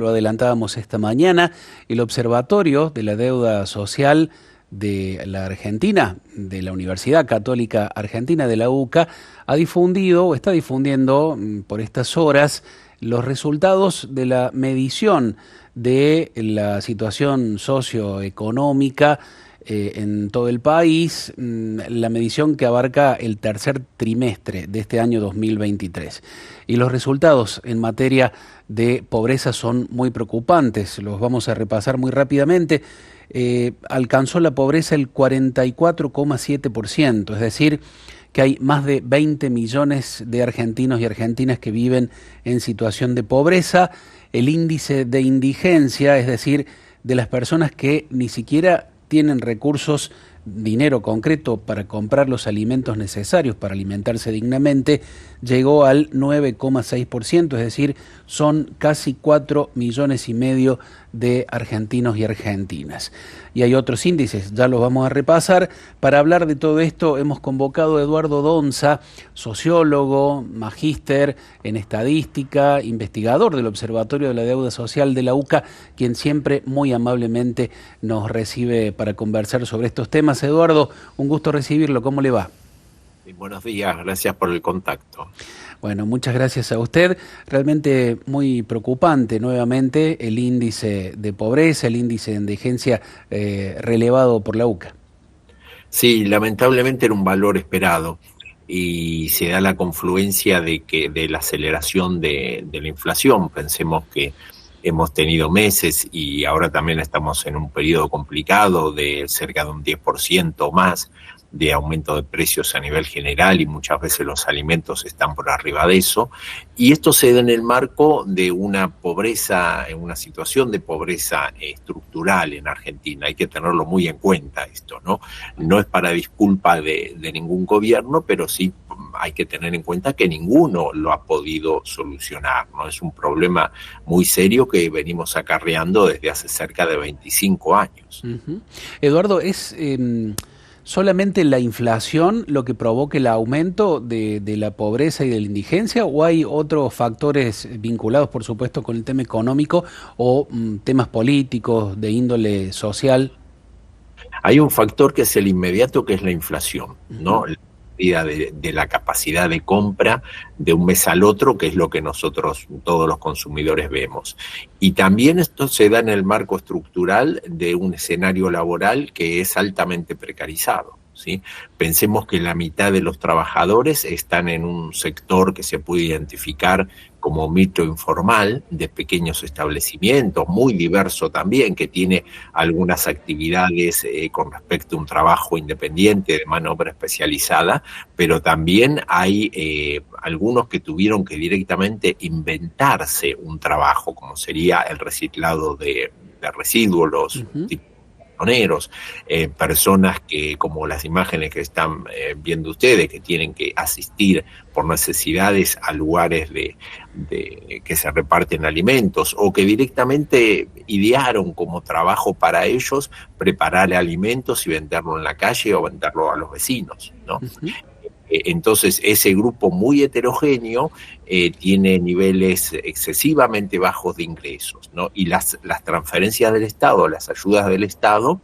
Lo adelantábamos esta mañana, el Observatorio de la Deuda Social de la Argentina, de la Universidad Católica Argentina de la UCA, ha difundido o está difundiendo por estas horas los resultados de la medición de la situación socioeconómica en todo el país, la medición que abarca el tercer trimestre de este año 2023. Y los resultados en materia de pobreza son muy preocupantes, los vamos a repasar muy rápidamente. Alcanzó la pobreza el 44,7%, es decir, que hay más de 20 millones de argentinos y argentinas que viven en situación de pobreza. El índice de indigencia, es decir, de las personas que ni siquiera tienen recursos, dinero concreto para comprar los alimentos necesarios para alimentarse dignamente, llegó al 9,6%, es decir, son casi 4,5 millones de argentinos y argentinas. Y hay otros índices, ya los vamos a repasar. Para hablar de todo esto hemos convocado a Eduardo Donza, sociólogo, magíster en estadística, investigador del Observatorio de la Deuda Social de la UCA, quien siempre muy amablemente nos recibe para conversar sobre estos temas. Eduardo, un gusto recibirlo, ¿cómo le va? Buenos días, gracias por el contacto. Bueno, muchas gracias a usted. Realmente muy preocupante nuevamente el índice de pobreza, el índice de indigencia relevado por la UCA. Sí, lamentablemente era un valor esperado y se da la confluencia de la aceleración de la inflación. Pensemos que hemos tenido meses y ahora también estamos en un periodo complicado de cerca de un 10% más de aumento de precios a nivel general y muchas veces los alimentos están por arriba de eso. Y esto se da en el marco de una pobreza, en una situación de pobreza estructural en Argentina. Hay que tenerlo muy en cuenta esto, ¿no? No es para disculpa de ningún gobierno, pero sí hay que tener en cuenta que ninguno lo ha podido solucionar, ¿no? Es un problema muy serio que venimos acarreando desde hace cerca de 25 años. Eduardo, ¿es solamente la inflación lo que provoca el aumento de la pobreza y de la indigencia, o hay otros factores vinculados, por supuesto, con el tema económico o temas políticos de índole social? Hay un factor que es el inmediato, que es la inflación, ¿no? La pérdida de la capacidad de compra de un mes al otro, que es lo que nosotros, todos los consumidores, vemos. Y también esto se da en el marco estructural de un escenario laboral que es altamente precarizado, ¿sí? Pensemos que la mitad de los trabajadores están en un sector que se puede identificar como microinformal, de pequeños establecimientos, muy diverso también, que tiene algunas actividades con respecto a un trabajo independiente de mano de obra especializada, pero también hay algunos que tuvieron que directamente inventarse un trabajo, como sería el reciclado de residuos, los personas que, como las imágenes que están viendo ustedes, que tienen que asistir por necesidades a lugares que se reparten alimentos, o que directamente idearon como trabajo para ellos preparar alimentos y venderlo en la calle o venderlo a los vecinos, ¿no? Entonces, ese grupo muy heterogéneo tiene niveles excesivamente bajos de ingresos, ¿no? Y las transferencias del Estado, las ayudas del Estado,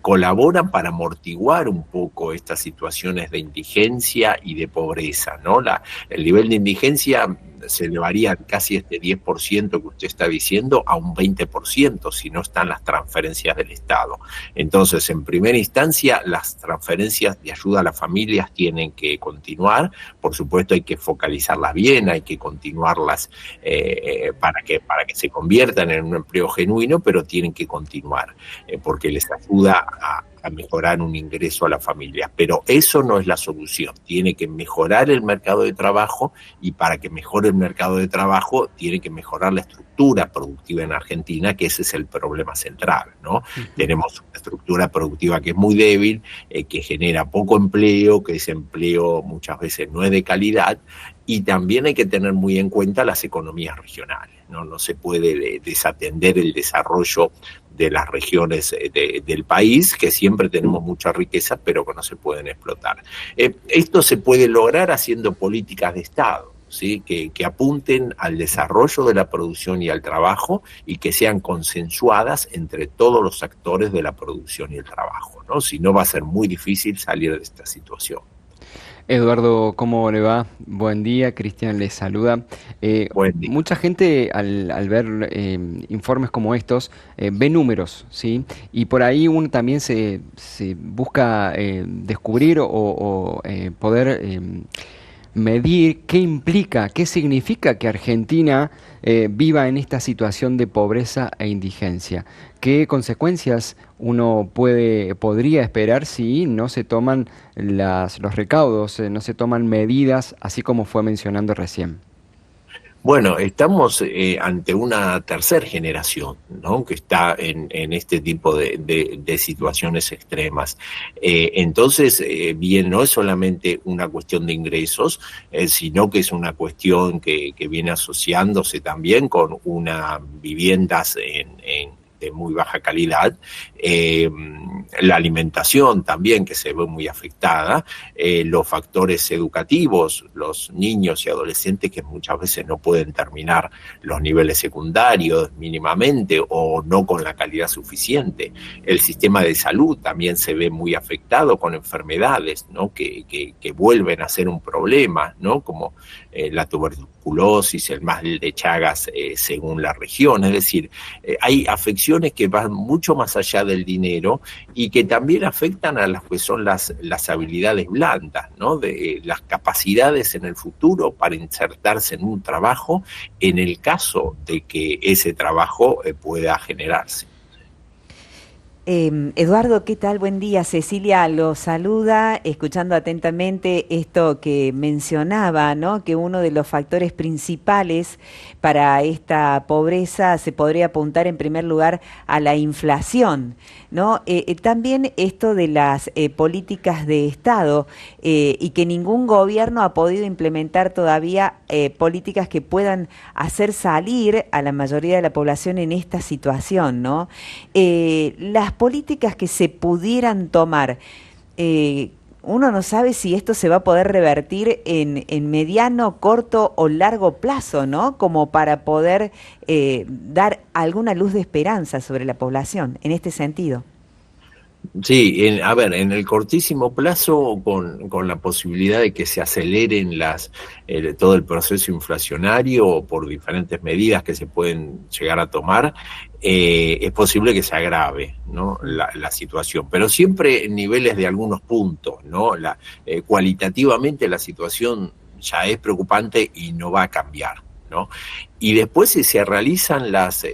colaboran para amortiguar un poco estas situaciones de indigencia y de pobreza, ¿no? El nivel de indigencia se elevaría casi este 10% que usted está diciendo a un 20% si no están las transferencias del Estado. Entonces, en primera instancia, las transferencias de ayuda a las familias tienen que continuar. Por supuesto, hay que focalizarlas bien, hay que continuarlas para que se conviertan en un empleo genuino, pero tienen que continuar porque les ayuda a mejorar un ingreso a la familia. Pero eso no es la solución. Tiene que mejorar el mercado de trabajo, y para que mejore el mercado de trabajo tiene que mejorar la estructura productiva en Argentina, que ese es el problema central, ¿no? Tenemos una estructura productiva que es muy débil, que genera poco empleo, que ese empleo muchas veces no es de calidad, y también hay que tener muy en cuenta las economías regionales, ¿no? No se puede desatender el desarrollo de las regiones del país, que siempre tenemos mucha riqueza, pero que no se pueden explotar. Esto se puede lograr haciendo políticas de Estado, ¿sí? Que apunten al desarrollo de la producción y al trabajo y que sean consensuadas entre todos los actores de la producción y el trabajo, ¿no? Si no, va a ser muy difícil salir de esta situación. Eduardo, ¿cómo le va? Buen día, Cristian les saluda. Buen día. Mucha gente al ver informes como estos ve números, ¿sí? Y por ahí uno también se busca descubrir o poder medir qué implica, qué significa que Argentina viva en esta situación de pobreza e indigencia. ¿Qué consecuencias uno podría esperar si no se toman los recaudos, no se toman medidas, así como fue mencionando recién? Bueno, estamos ante una tercera generación, ¿no? Que está en este tipo de situaciones extremas. Entonces, bien, no es solamente una cuestión de ingresos, sino que es una cuestión que viene asociándose también con unas viviendas de muy baja calidad, la alimentación también que se ve muy afectada, los factores educativos, los niños y adolescentes que muchas veces no pueden terminar los niveles secundarios mínimamente o no con la calidad suficiente. El sistema de salud también se ve muy afectado con enfermedades, ¿no? que vuelven a ser un problema, ¿no? Como la tuberculosis, el mal de Chagas según la región. Es decir, hay afecciones que van mucho más allá del dinero y que también afectan a las que son las habilidades blandas, ¿no? De las capacidades en el futuro para insertarse en un trabajo en el caso de que ese trabajo pueda generarse. Eduardo, ¿qué tal? Buen día. Cecilia lo saluda, escuchando atentamente esto que mencionaba, ¿no? Que uno de los factores principales para esta pobreza se podría apuntar en primer lugar a la inflación, ¿no? También esto de las políticas de Estado y que ningún gobierno ha podido implementar todavía políticas que puedan hacer salir a la mayoría de la población en esta situación, ¿no? Las políticas que se pudieran tomar, uno no sabe si esto se va a poder revertir en mediano, corto o largo plazo, ¿no? Como para poder dar alguna luz de esperanza sobre la población en este sentido. Sí, en el cortísimo plazo, con la posibilidad de que se aceleren todo el proceso inflacionario por diferentes medidas que se pueden llegar a tomar, es posible que se agrave, ¿no? la situación, pero siempre en niveles de algunos puntos, ¿no? Cualitativamente la situación ya es preocupante y no va a cambiar, ¿no? Y después, si se realizan las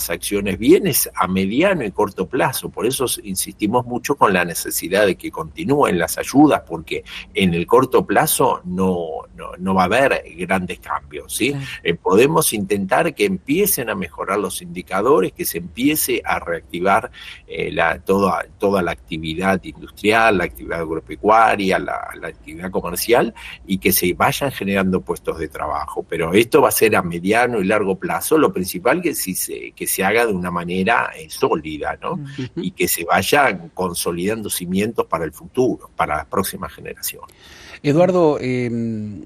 acciones bien, es a mediano y corto plazo. Por eso insistimos mucho con la necesidad de que continúen las ayudas, porque en el corto plazo no va a haber grandes cambios, ¿sí? Podemos intentar que empiecen a mejorar los indicadores, que se empiece a reactivar toda la actividad industrial, la actividad agropecuaria, la actividad comercial, y que se vayan generando puestos de trabajo. Pero esto va a ser a mediano y largo plazo. Lo principal que se haga de una manera sólida, ¿no? Uh-huh. Y que se vayan consolidando cimientos para el futuro, para las próximas generaciones. Eduardo, en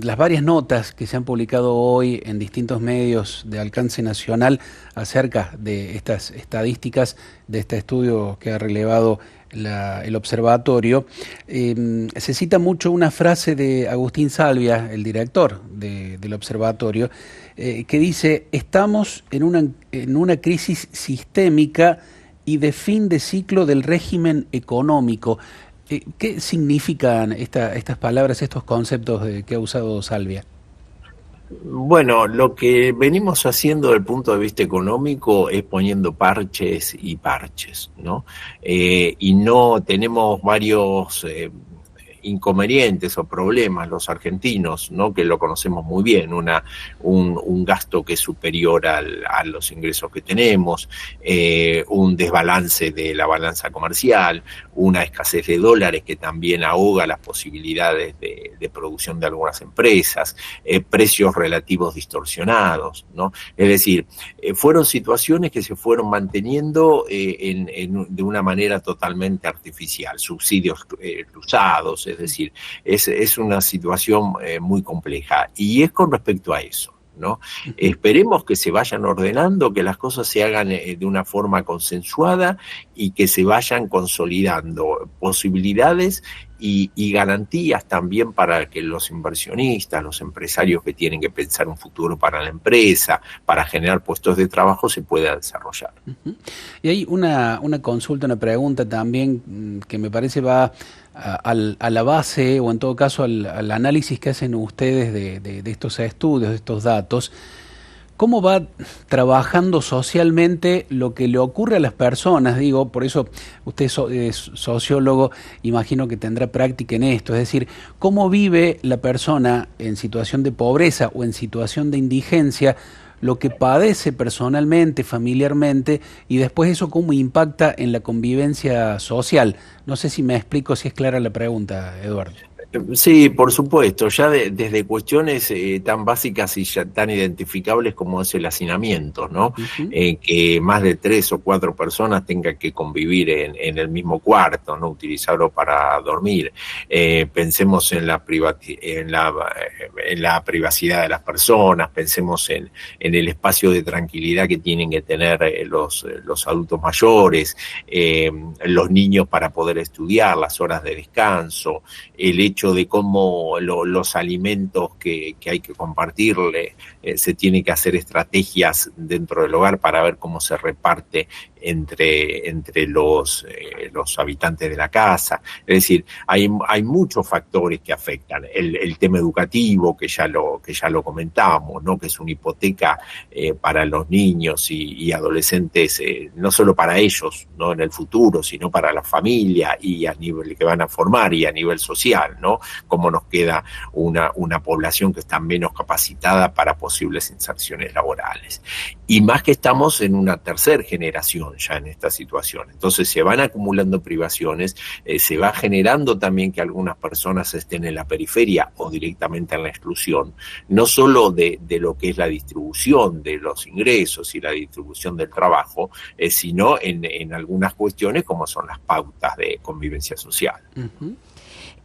las varias notas que se han publicado hoy en distintos medios de alcance nacional acerca de estas estadísticas, de este estudio que ha relevado el observatorio, se cita mucho una frase de Agustín Salvia, el director del observatorio, que dice: estamos en una crisis sistémica y de fin de ciclo del régimen económico. ¿Qué significan estas palabras, estos conceptos que ha usado Salvia? Bueno, lo que venimos haciendo desde el punto de vista económico es poniendo parches y parches, ¿no? Y no tenemos varios inconvenientes o problemas los argentinos, ¿no? Que lo conocemos muy bien, un gasto que es superior a los ingresos que tenemos, un desbalance de la balanza comercial, una escasez de dólares que también ahoga las posibilidades de producción de algunas empresas, precios relativos distorsionados, ¿no? Es decir, fueron situaciones que se fueron manteniendo de una manera totalmente artificial, subsidios cruzados, Es decir, es una situación muy compleja. Y es con respecto a eso, ¿no? Esperemos que se vayan ordenando, que las cosas se hagan de una forma consensuada y que se vayan consolidando posibilidades y garantías también para que los inversionistas, los empresarios que tienen que pensar un futuro para la empresa, para generar puestos de trabajo, se pueda desarrollar. Y hay una consulta, una pregunta también que me parece va a la base, o en todo caso al análisis que hacen ustedes de estos estudios, de estos datos. ¿Cómo va trabajando socialmente lo que le ocurre a las personas? Digo, por eso usted es sociólogo, imagino que tendrá práctica en esto. Es decir, ¿cómo vive la persona en situación de pobreza o en situación de indigencia lo que padece personalmente, familiarmente, y después eso cómo impacta en la convivencia social? No sé si me explico, si es clara la pregunta, Eduardo. Sí, por supuesto, ya desde cuestiones tan básicas y ya tan identificables como es el hacinamiento, ¿no? Que más de 3 o 4 personas tengan que convivir en el mismo cuarto, no utilizarlo para dormir. Pensemos en la privacidad de las personas, pensemos en el espacio de tranquilidad que tienen que tener los adultos mayores, los niños para poder estudiar, las horas de descanso, el hecho de cómo los alimentos que hay que compartirle, se tiene que hacer estrategias dentro del hogar para ver cómo se reparte entre los habitantes de la casa. Es decir, hay muchos factores que afectan. El tema educativo, que ya lo comentábamos, ¿no? Que es una hipoteca para los niños y adolescentes, no solo para ellos, ¿no? En el futuro, sino para la familia y a nivel que van a formar y a nivel social, ¿no? Cómo nos queda una población que está menos capacitada para posibles inserciones laborales. Y más que estamos en una tercera generación ya en esta situación. Entonces se van acumulando privaciones, se va generando también que algunas personas estén en la periferia o directamente en la exclusión, no solo de lo que es la distribución de los ingresos y la distribución del trabajo, sino en algunas cuestiones como son las pautas de convivencia social.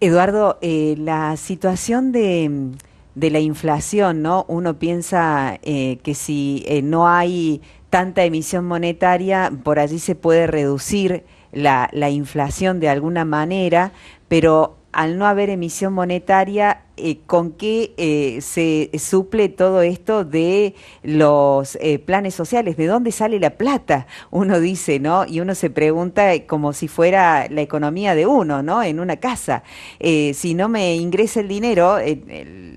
Eduardo, la situación de la inflación, ¿no? Uno piensa que si no hay tanta emisión monetaria, por allí se puede reducir la inflación de alguna manera, pero al no haber emisión monetaria, ¿con qué se suple todo esto de los planes sociales? ¿De dónde sale la plata? Uno dice, ¿no? Y uno se pregunta como si fuera la economía de uno, ¿no? En una casa. Si no me ingresa el dinero,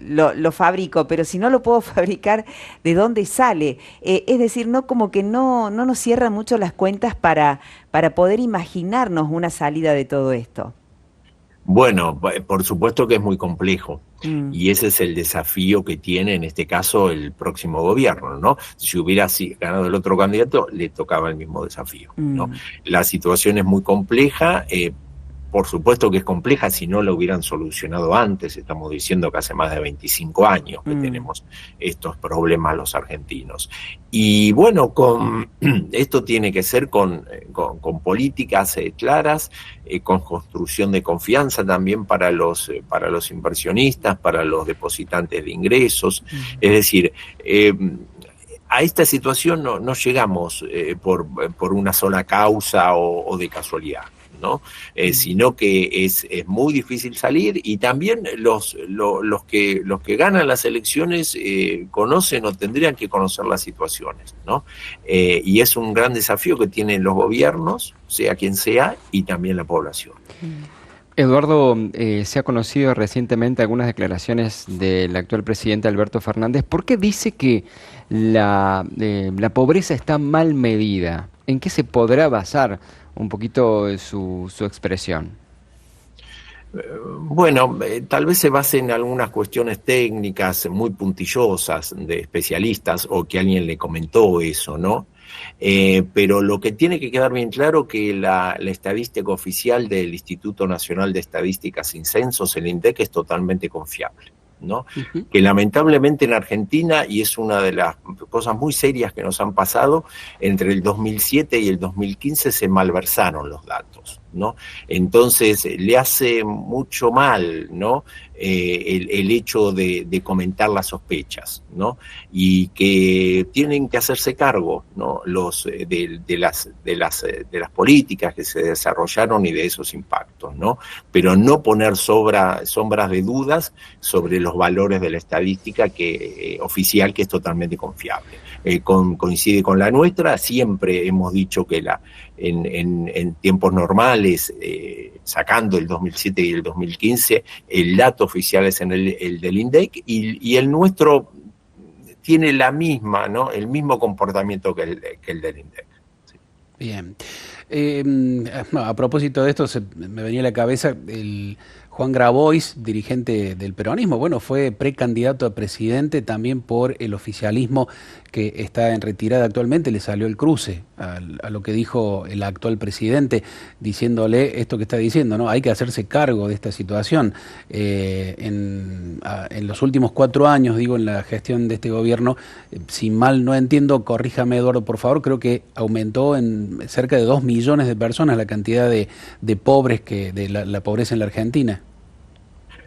lo fabrico, pero si no lo puedo fabricar, ¿de dónde sale? Es decir, no, como que no nos cierran mucho las cuentas para poder imaginarnos una salida de todo esto. Bueno, por supuesto que es muy complejo. Y ese es el desafío que tiene en este caso el próximo gobierno, ¿no? Si hubiera ganado el otro candidato, le tocaba el mismo desafío, ¿no? La situación es muy compleja. Por supuesto que es compleja si no lo hubieran solucionado antes. Estamos diciendo que hace más de 25 años que tenemos estos problemas los argentinos. Y bueno, esto tiene que ser con políticas claras, con construcción de confianza también para los inversionistas, para los depositantes de ingresos. Es decir, a esta situación no llegamos por una sola causa o de casualidad, ¿no? Sino que es muy difícil salir, y también los que ganan las elecciones conocen o tendrían que conocer las situaciones, ¿no? Y es un gran desafío que tienen los gobiernos, sea quien sea, y también la población. Eduardo, se ha conocido recientemente algunas declaraciones del actual presidente Alberto Fernández. ¿Por qué dice que la pobreza está mal medida? ¿En qué se podrá basar un poquito su expresión? Bueno, tal vez se base en algunas cuestiones técnicas muy puntillosas de especialistas, o que alguien le comentó eso, ¿no? Pero lo que tiene que quedar bien claro que la estadística oficial del Instituto Nacional de Estadísticas y Censos, el INDEC, es totalmente confiable. ¿no? Ujú. Que lamentablemente en Argentina, y es una de las cosas muy serias que nos han pasado, entre el 2007 y el 2015 se malversaron los datos, ¿no? Entonces le hace mucho mal, ¿no? El hecho de comentar las sospechas, ¿no? Y que tienen que hacerse cargo, ¿no? De las políticas que se desarrollaron y de esos impactos, ¿no? Pero no poner sombras de dudas sobre los valores de la estadística oficial, que es totalmente confiable. Coincide con la nuestra. Siempre hemos dicho que en tiempos normales, sacando el 2007 y el 2015, el dato oficial es el del INDEC, y el nuestro tiene la misma, ¿no? El mismo comportamiento que el del INDEC. Sí. Bien. No, a propósito de esto, me venía a la cabeza el Juan Grabois, dirigente del peronismo. Bueno, fue precandidato a presidente también por el oficialismo que está en retirada actualmente. Le salió el cruce a lo que dijo el actual presidente, diciéndole esto que está diciendo, ¿no? Hay que hacerse cargo de esta situación. En los últimos 4 años, digo, en la gestión de este gobierno, si mal no entiendo, corríjame Eduardo, por favor, creo que aumentó en cerca de 2 millones de personas la cantidad de pobres, de la pobreza en la Argentina.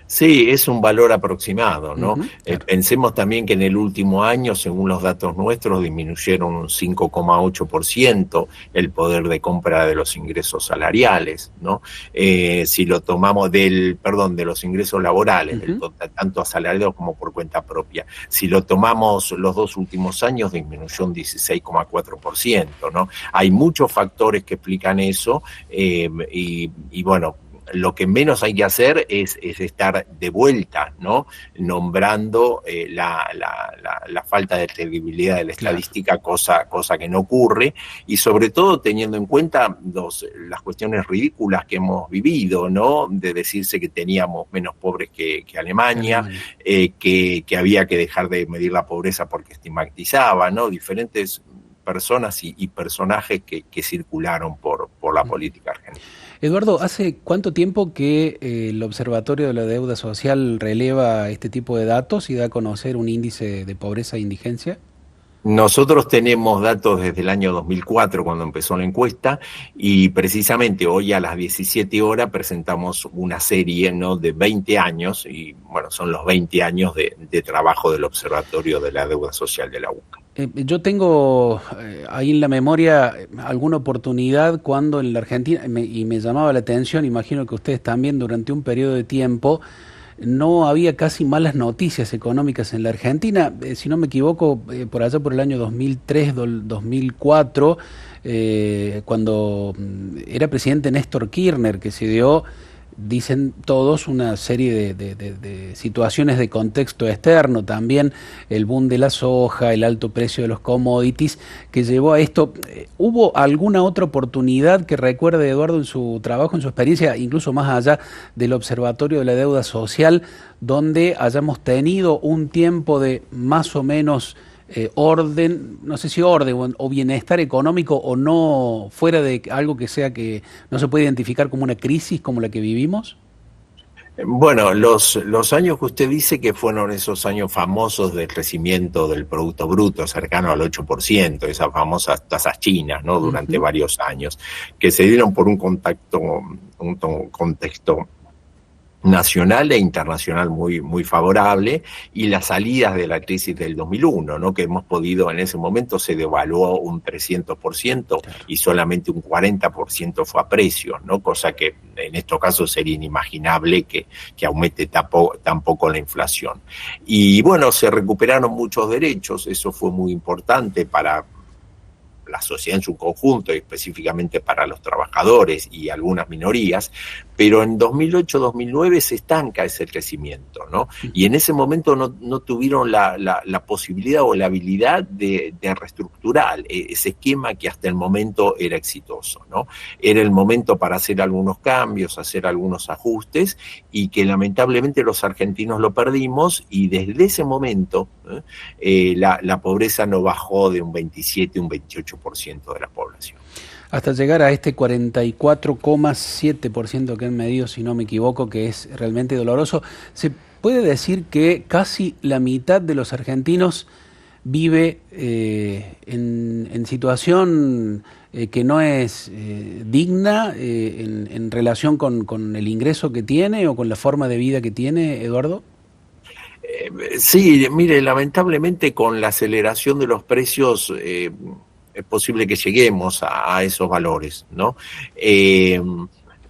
Sí, es un valor aproximado, ¿no? Claro. Pensemos también que en el último año, según los datos nuestros, disminuyeron un 5,8% el poder de compra de los ingresos salariales, ¿no? Si lo tomamos de los ingresos laborales, tanto asalariados como por cuenta propia. Si lo tomamos los 2 últimos años, disminuyó un 16,4%, ¿no? Hay muchos factores que explican eso, y bueno, lo que menos hay que hacer es estar de vuelta, ¿no? Nombrando la falta de credibilidad de la estadística, cosa que no ocurre, y sobre todo teniendo en cuenta las cuestiones ridículas que hemos vivido, ¿no? De decirse que teníamos menos pobres que Alemania, que había que dejar de medir la pobreza porque estigmatizaba, ¿no? Diferentes personas y personajes que circularon por la política argentina. Eduardo, ¿hace cuánto tiempo que el Observatorio de la Deuda Social releva este tipo de datos y da a conocer un índice de pobreza e indigencia? Nosotros tenemos datos desde el año 2004, cuando empezó la encuesta, y precisamente hoy a las 17 horas presentamos una serie, ¿no?, de 20 años, y bueno, son los 20 años de trabajo del Observatorio de la Deuda Social de la UCA. Yo tengo ahí en la memoria alguna oportunidad cuando en la Argentina, y me llamaba la atención, imagino que ustedes también, durante un periodo de tiempo, no había casi malas noticias económicas en la Argentina. Si no me equivoco, por allá por el año 2003, 2004, cuando era presidente Néstor Kirchner, que se dio, dicen todos, una serie de situaciones de contexto externo, también el boom de la soja, el alto precio de los commodities, que llevó a esto. ¿Hubo alguna otra oportunidad que recuerde, Eduardo, en su trabajo, en su experiencia, incluso más allá del Observatorio de la Deuda Social, donde hayamos tenido un tiempo de más o menos orden, no sé si orden o bienestar económico, o no, fuera de algo que sea que no se puede identificar como una crisis como la que vivimos? Bueno, los años que usted dice, que fueron esos años famosos del crecimiento del Producto Bruto cercano al 8%, esas famosas tasas chinas, ¿no?, durante varios años, que se dieron por un contexto nacional e internacional muy favorable, y las salidas de la crisis del 2001, ¿no?, que hemos podido, en ese momento se devaluó un 300% y solamente un 40% fue a precios, ¿no?, cosa que en estos casos sería inimaginable que aumente tampoco la inflación. Y bueno, se recuperaron muchos derechos, eso fue muy importante para la sociedad en su conjunto, y específicamente para los trabajadores y algunas minorías, pero en 2008-2009 se estanca ese crecimiento, ¿no? Y en ese momento no tuvieron la posibilidad o la habilidad de reestructurar ese esquema que hasta el momento era exitoso, ¿no? Era el momento para hacer algunos cambios, hacer algunos ajustes, y que lamentablemente los argentinos lo perdimos, y desde ese momento la pobreza no bajó de un 27, un 28% de la población. Hasta llegar a este 44,7% que han medido, si no me equivoco, que es realmente doloroso. puede decir que casi la mitad de los argentinos vive en situación que no es digna en relación con el ingreso que tiene o con la forma de vida que tiene, Eduardo? Sí, mire, lamentablemente con la aceleración de los precios es posible que lleguemos a esos valores, ¿no?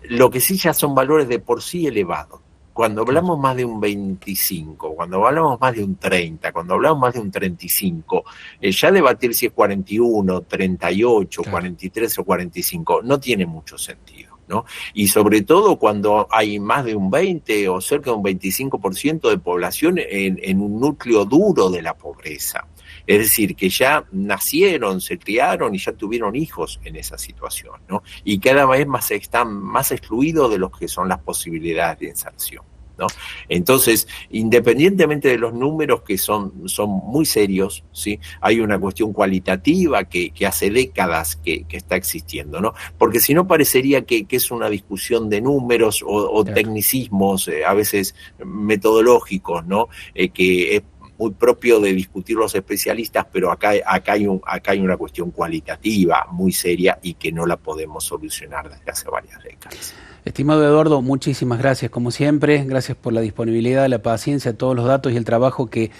Lo que sí ya son valores de por sí elevados. Cuando hablamos más de un 25, cuando hablamos más de un 30, cuando hablamos más de un 35, ya debatir si es 41, 38, claro, 43 o 45 no tiene mucho sentido, ¿no? Y sobre todo cuando hay más de un 20 o cerca de un 25% de población en un núcleo duro de la pobreza. Es decir, que ya nacieron, se criaron y ya tuvieron hijos en esa situación, ¿no? Y cada vez más están más excluidos de lo que son las posibilidades de inserción, ¿no? Entonces, independientemente de los números que son muy serios, ¿sí? Hay una cuestión cualitativa que hace décadas que está existiendo, ¿no? Porque si no parecería que es una discusión de números o claro, tecnicismos, a veces metodológicos, ¿no? Que es muy propio de discutir los especialistas, pero acá hay una cuestión cualitativa muy seria y que no la podemos solucionar desde hace varias décadas. Estimado Eduardo, muchísimas gracias como siempre, gracias por la disponibilidad, la paciencia, todos los datos y el trabajo que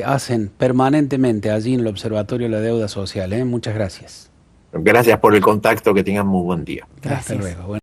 hacen permanentemente allí en el Observatorio de la Deuda Social. Muchas gracias. Gracias por el contacto, que tengan muy buen día. Gracias. Hasta luego. Bueno.